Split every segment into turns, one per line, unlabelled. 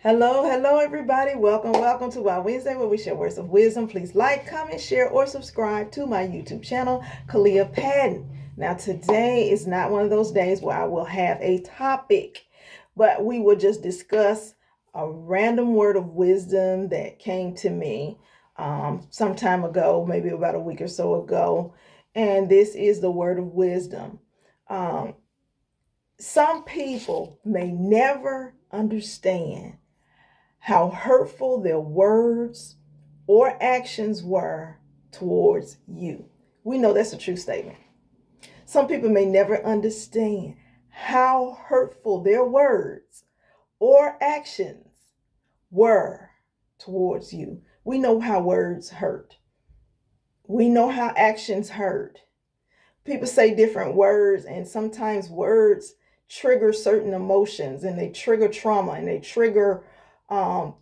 Hello, hello, everybody. Welcome to our Wednesday where we share words of wisdom. Please like, comment, share, or subscribe to my YouTube channel, Kalia Patton. Now, today is not one of those days where I will have a topic, but we will just discuss a random word of wisdom that came to me some time ago, maybe about a week or so ago. And this is the word of wisdom. Um, some people may never understand how hurtful their words or actions were towards you. We know that's a true statement. Some people may never understand how hurtful their words or actions were towards you. We know how words hurt. We know how actions hurt. People say different words, and sometimes words trigger certain emotions, and they trigger trauma, and they trigger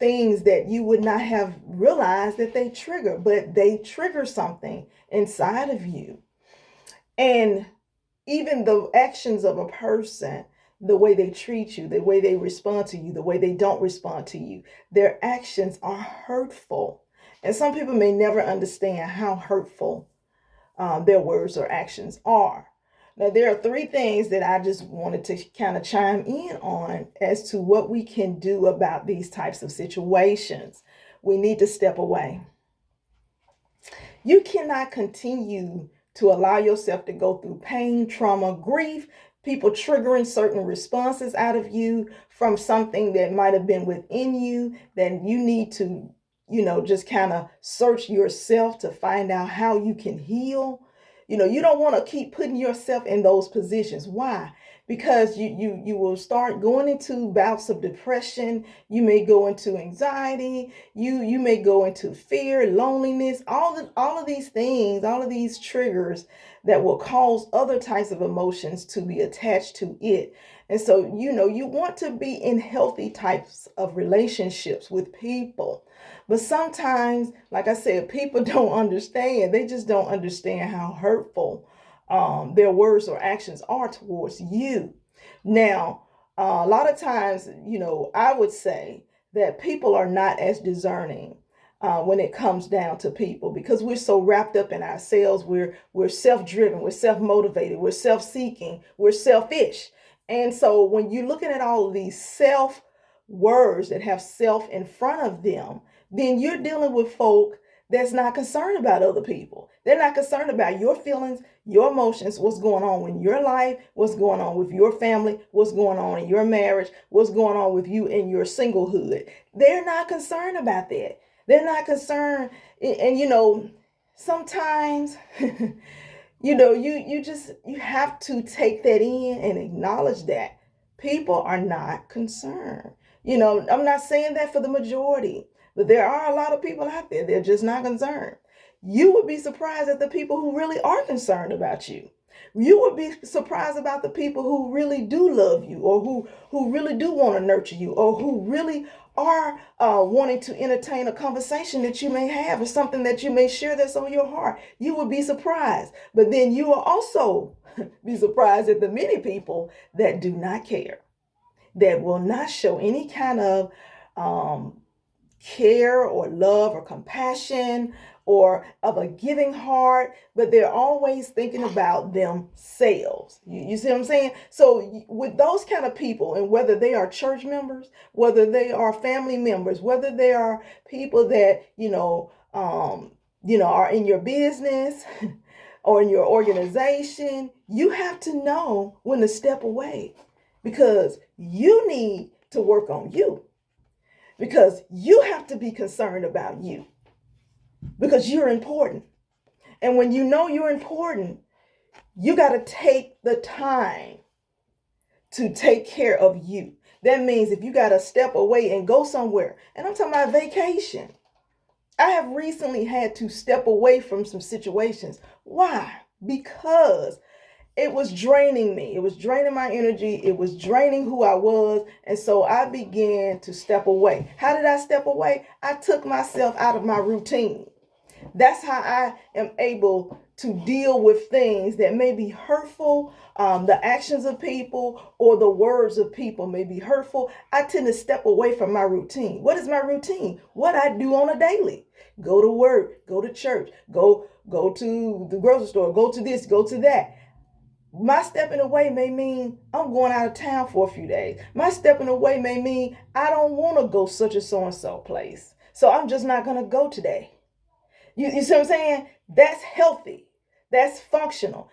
things that you would not have realized that they trigger, but they trigger something inside of you. And even the actions of a person, the way they treat you, the way they respond to you, the way they don't respond to you, their actions are hurtful. And some people may never understand how hurtful their words or actions are. Now, there are three things that I just wanted to kind of chime in on as to what we can do about these types of situations. We need to step away. You cannot continue to allow yourself to go through pain, trauma, grief, people triggering certain responses out of you from something that might have been within you. Then you need to, just kind of search yourself to find out how you can heal. You don't want to keep putting yourself in those positions. Why? Because you will start going into bouts of depression. You may go into anxiety. You may go into fear, loneliness, all of these things, all of these triggers that will cause other types of emotions to be attached to it. And so, you want to be in healthy types of relationships with people. But sometimes, like I said, people don't understand. They just don't understand how hurtful their words or actions are towards you. Now, a lot of times, I would say that people are not as discerning when it comes down to people because we're so wrapped up in ourselves. We're self-driven, we're self-motivated, we're self-seeking, we're selfish. And so when you're looking at all of these self words that have self in front of them, then you're dealing with folk that's not concerned about other people. They're not concerned about your feelings, your emotions, what's going on in your life, what's going on with your family, what's going on in your marriage, what's going on with you in your singlehood. They're not concerned about that. They're not concerned. And sometimes, you have to take that in and acknowledge that people are not concerned. I'm not saying that for the majority, but there are a lot of people out there, they're just not concerned. You would be surprised at the people who really are concerned about you. You would be surprised about the people who really do love you, or who really do want to nurture you, or who really are wanting to entertain a conversation that you may have, or something that you may share that's on your heart. You would be surprised. But then you will also be surprised at the many people that do not care, that will not show any kind of care or love or compassion or of a giving heart, but they're always thinking about themselves. You see what I'm saying? So with those kind of people, and whether they are church members, whether they are family members, whether they are people that are in your business or in your organization, you have to know when to step away, because you need to work on you, because you have to be concerned about you, because you're important. And when you know you're important, you got to take the time to take care of you. That means if you got to step away and go somewhere, and I'm talking about vacation. I have recently had to step away from some situations. Why? Because it was draining me. It was draining my energy. It was draining who I was. And so I began to step away. How did I step away? I took myself out of my routine. That's how I am able to deal with things that may be hurtful, the actions of people or the words of people may be hurtful, I tend to step away from my routine. What is my routine? What I do on a daily. Go to work, go to church, go to the grocery store, go to this, go to that. My stepping away may mean I'm going out of town for a few days. My stepping away may mean I don't want to go such a so-and-so place. So I'm just not going to go today. You see what I'm saying? That's healthy. That's functional.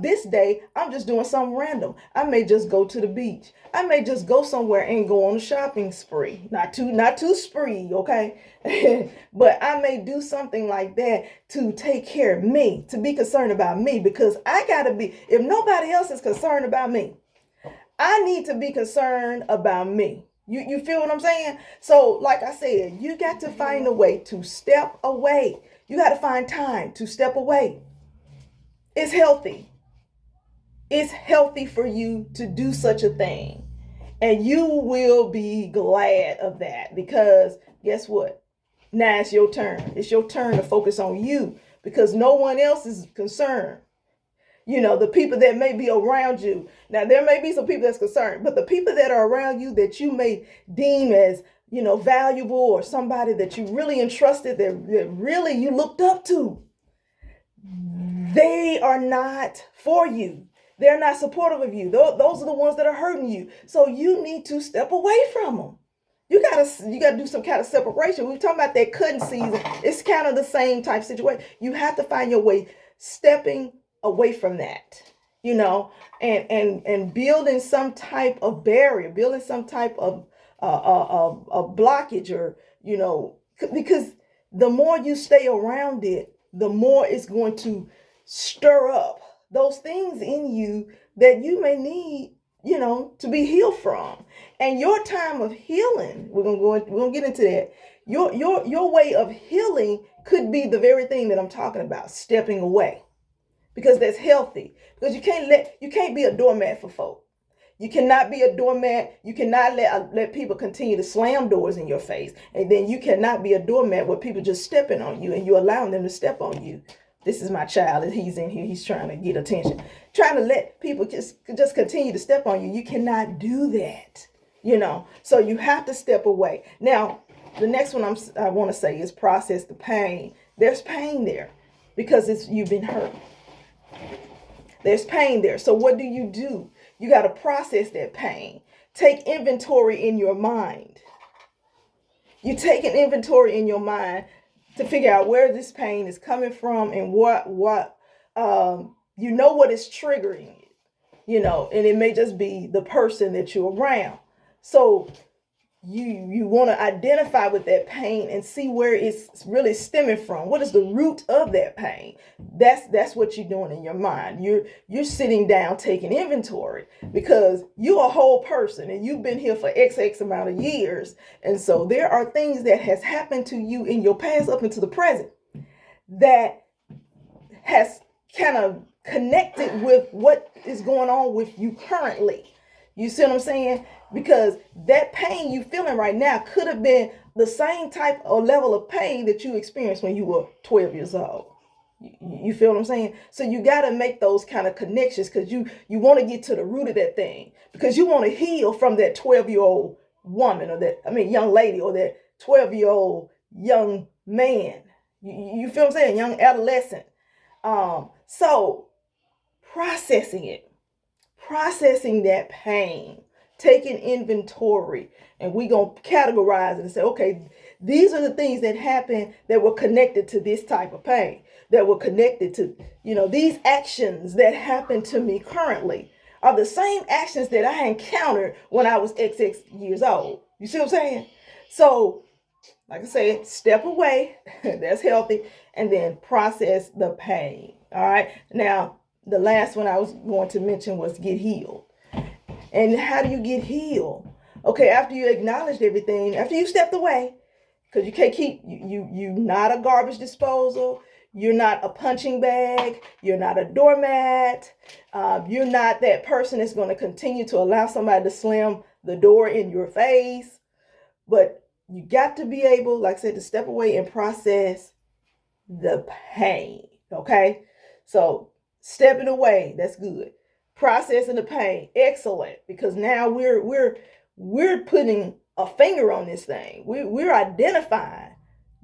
This day, I'm just doing something random. I may just go to the beach. I may just go somewhere and go on a shopping spree. Not too spree, okay? But I may do something like that to take care of me, to be concerned about me, because I gotta be, if nobody else is concerned about me, I need to be concerned about me. You feel what I'm saying? So, like I said, you got to find a way to step away. You got to find time to step away. It's healthy. It's healthy for you to do such a thing. And you will be glad of that, because guess what? Now it's your turn. It's your turn to focus on you, because no one else is concerned. You know, the people that may be around you. Now, there may be some people that's concerned, but the people that are around you that you may deem as, valuable, or somebody that you really entrusted, that really you looked up to, they are not for you. They're not supportive of you. Those are the ones that are hurting you. So you need to step away from them. You gotta do some kind of separation. We're talking about that cutting season. It's kind of the same type of situation. You have to find your way stepping away from that, and building some type of barrier, building some type of a blockage, or because the more you stay around it, the more it's going to stir up those things in you that you may need, to be healed from. And your time of healing, we're gonna get into that. Your way of healing could be the very thing that I'm talking about, stepping away. Because that's healthy. Because you can't be a doormat for folk. You cannot be a doormat. You cannot let people continue to slam doors in your face. And then you cannot be a doormat where people just stepping on you and you're allowing them to step on you. This is my child, and he's in here. He's trying to get attention. Trying to let people just continue to step on you. You cannot do that. So you have to step away. Now, the next one I want to say is process the pain. There's pain there because you've been hurt. There's pain there. So what do? You got to process that pain. Take inventory in your mind. You take an inventory in your mind to figure out where this pain is coming from and what what is triggering it. And it may just be the person that you're around. So you want to identify with that pain and see where it's really stemming from. What is the root of that pain? That's what you're doing in your mind. You're sitting down taking inventory, because you're a whole person and you've been here for X amount of years. And so there are things that has happened to you in your past up into the present that has kind of connected with what is going on with you currently. You see what I'm saying? Because that pain you feeling right now could have been the same type or level of pain that you experienced when you were 12 years old. You feel what I'm saying? So you got to make those kind of connections, because you want to get to the root of that thing, because you want to heal from that 12-year-old woman, or young lady, or that 12-year-old young man. You feel what I'm saying? Young adolescent. So processing that pain, taking inventory, and we're going to categorize it and say, okay, these are the things that happened that were connected to this type of pain, that were connected to, these actions that happened to me currently are the same actions that I encountered when I was XX years old. You see what I'm saying? So, like I said, step away, that's healthy, and then process the pain. All right. Now, the last one I was going to mention was get healed. And how do you get healed? Okay, after you acknowledged everything, after you stepped away, because you can't keep, you're not a garbage disposal, you're not a punching bag, you're not a doormat, you're not that person that's going to continue to allow somebody to slam the door in your face. But you got to be able, like I said, to step away and process the pain. Okay, So stepping away, that's good. Processing the pain, excellent, because now we're putting a finger on this thing. We're identifying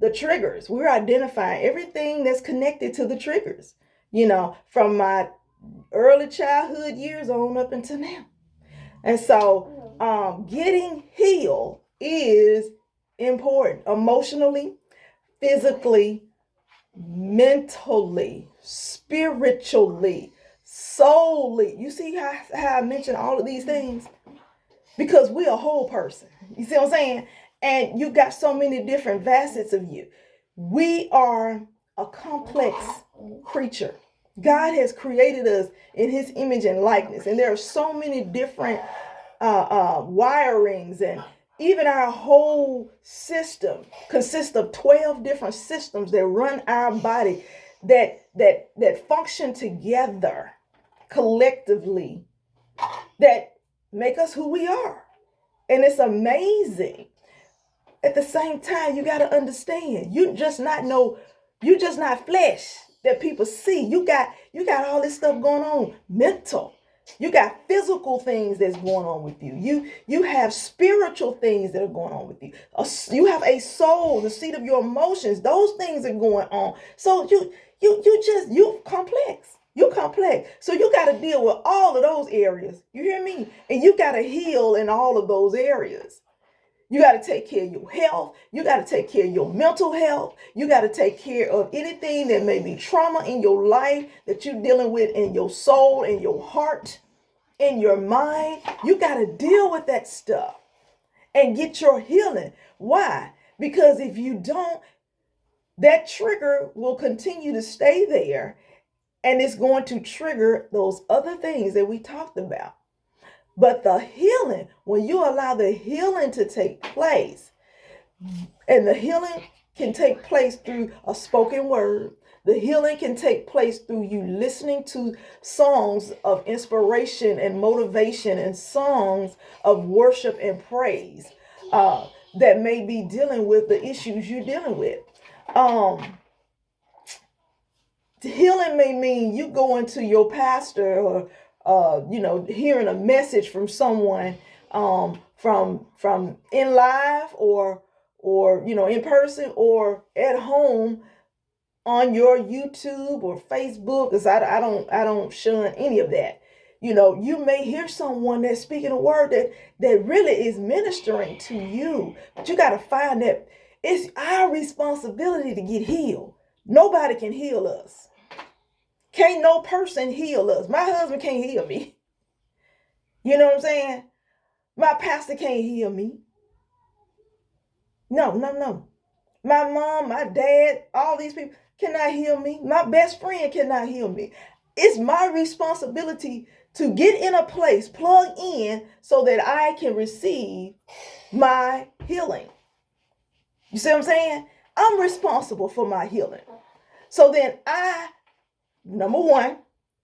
the triggers. We're identifying everything that's connected to the triggers, from my early childhood years on up until now. And so getting healed is important emotionally, physically, mentally, spiritually, soully. You see how I mentioned all of these things? Because we're a whole person. You see what I'm saying? And you got so many different facets of you. We are a complex creature. God has created us in his image and likeness. And there are so many different wirings, and even our whole system consists of 12 different systems that run our body that function together collectively, that make us who we are. And it's amazing. At the same time, you got to understand, you're just not flesh that people see. You got all this stuff going on, mental. You got physical things that's going on with you. You have spiritual things that are going on with you. You have a soul, the seat of your emotions. Those things are going on. So you're complex. You're complex. So you got to deal with all of those areas. You hear me? And you got to heal in all of those areas. You got to take care of your health. You got to take care of your mental health. You got to take care of anything that may be trauma in your life that you're dealing with in your soul, in your heart, in your mind. You got to deal with that stuff and get your healing. Why? Because if you don't, that trigger will continue to stay there, and it's going to trigger those other things that we talked about. But the healing, when you allow the healing to take place, and the healing can take place through a spoken word, the healing can take place through you listening to songs of inspiration and motivation and songs of worship and praise that may be dealing with the issues you're dealing with. Healing may mean you going to your pastor, or hearing a message from someone from in live, or in person, or at home on your YouTube or Facebook, because I don't shun any of that. You may hear someone that's speaking a word that really is ministering to you, but you got to find that it's our responsibility to get healed. Nobody can heal us. Can't no person heal us. My husband can't heal me. You know what I'm saying? My pastor can't heal me. No. My mom, my dad, all these people cannot heal me. My best friend cannot heal me. It's my responsibility to get in a place, plug in, so that I can receive my healing. You see what I'm saying? I'm responsible for my healing. So then number one,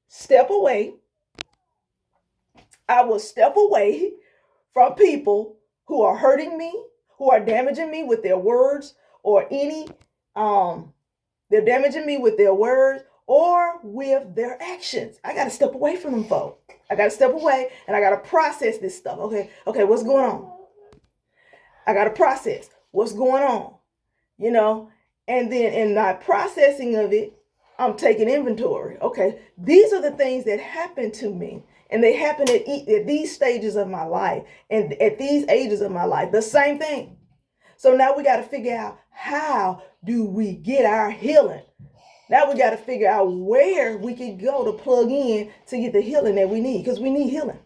step away. I will step away from people who are hurting me, who are damaging me with their words, or they're damaging me with their words or with their actions. I got to step away from them folks. I got to step away, and I got to process this stuff. Okay, what's going on? I got to process what's going on, and then in my processing of it, I'm taking inventory. Okay, these are the things that happen to me, and they happen at these stages of my life and at these ages of my life. The same thing. So now we got to figure out, how do we get our healing? Now we got to figure out where we can go to plug in to get the healing that we need, because we need healing.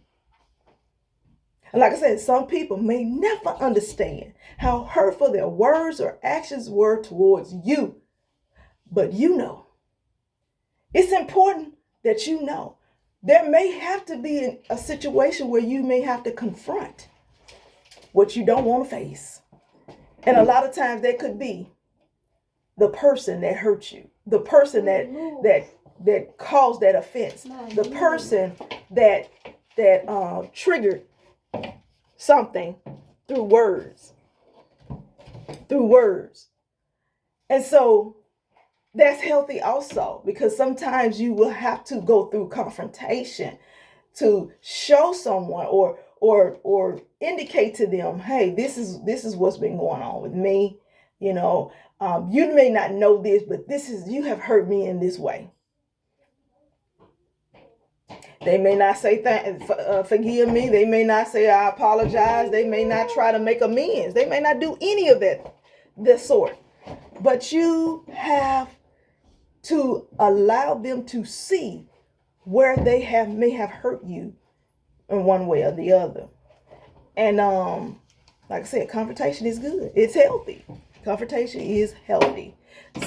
And like I said, some people may never understand how hurtful their words or actions were towards you. But it's important that there may have to be a situation where you may have to confront what you don't want to face. And a lot of times that could be the person that hurt you, the person that caused that offense, the person that triggered something through words. And so that's healthy also, because sometimes you will have to go through confrontation to show someone or indicate to them, hey, this is what's been going on with me. You know, you may not know this, but you have hurt me in this way. They may not say forgive me. They may not say I apologize. They may not try to make amends. They may not do any of that, this sort. But you have to allow them to see where they may have hurt you in one way or the other. And like I said, confrontation is good. It's healthy. Confrontation is healthy.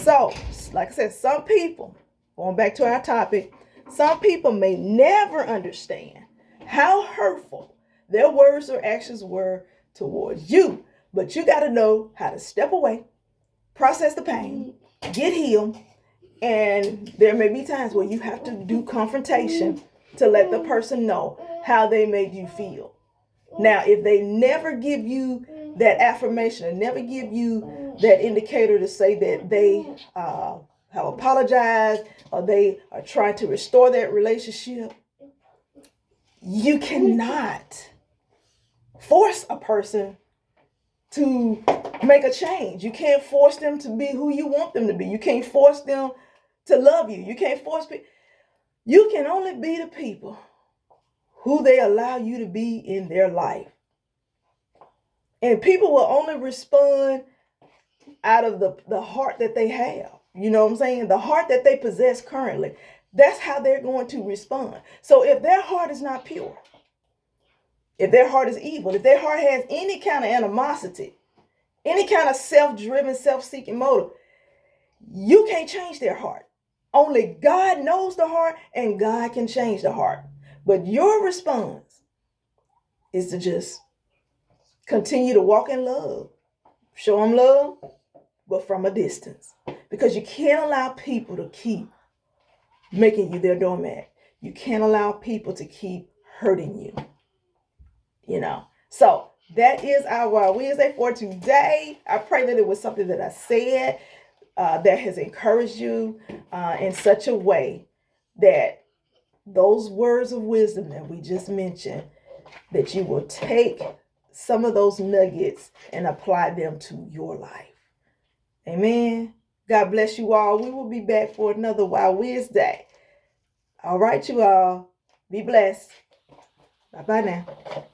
So, like I said, some people, going back to our topic, some people may never understand how hurtful their words or actions were towards you. But you got to know how to step away, process the pain, get healed. And there may be times where you have to do confrontation to let the person know how they made you feel. Now, if they never give you that affirmation and never give you that indicator to say that they have apologized or they are trying to restore that relationship, you cannot force a person to make a change. You can't force them to be who you want them to be. You can't force them to love you. You can't force people. You can only be the people who they allow you to be in their life. And people will only respond out of the heart that they have. You know what I'm saying? The heart that they possess currently. That's how they're going to respond. So if their heart is not pure, if their heart is evil, if their heart has any kind of animosity, any kind of self-driven, self-seeking motive, you can't change their heart. Only God knows the heart, and God can change the heart. But your response is to just continue to walk in love. Show them love, but from a distance. Because you can't allow people to keep making you their doormat. You can't allow people to keep hurting you. You know. So that is our Wednesday for today. I pray that it was something that I said that has encouraged you in such a way that those words of wisdom that we just mentioned, that you will take some of those nuggets and apply them to your life. Amen. God bless you all. We will be back for another Wild Wednesday. All right, you all. Be blessed. Bye-bye now.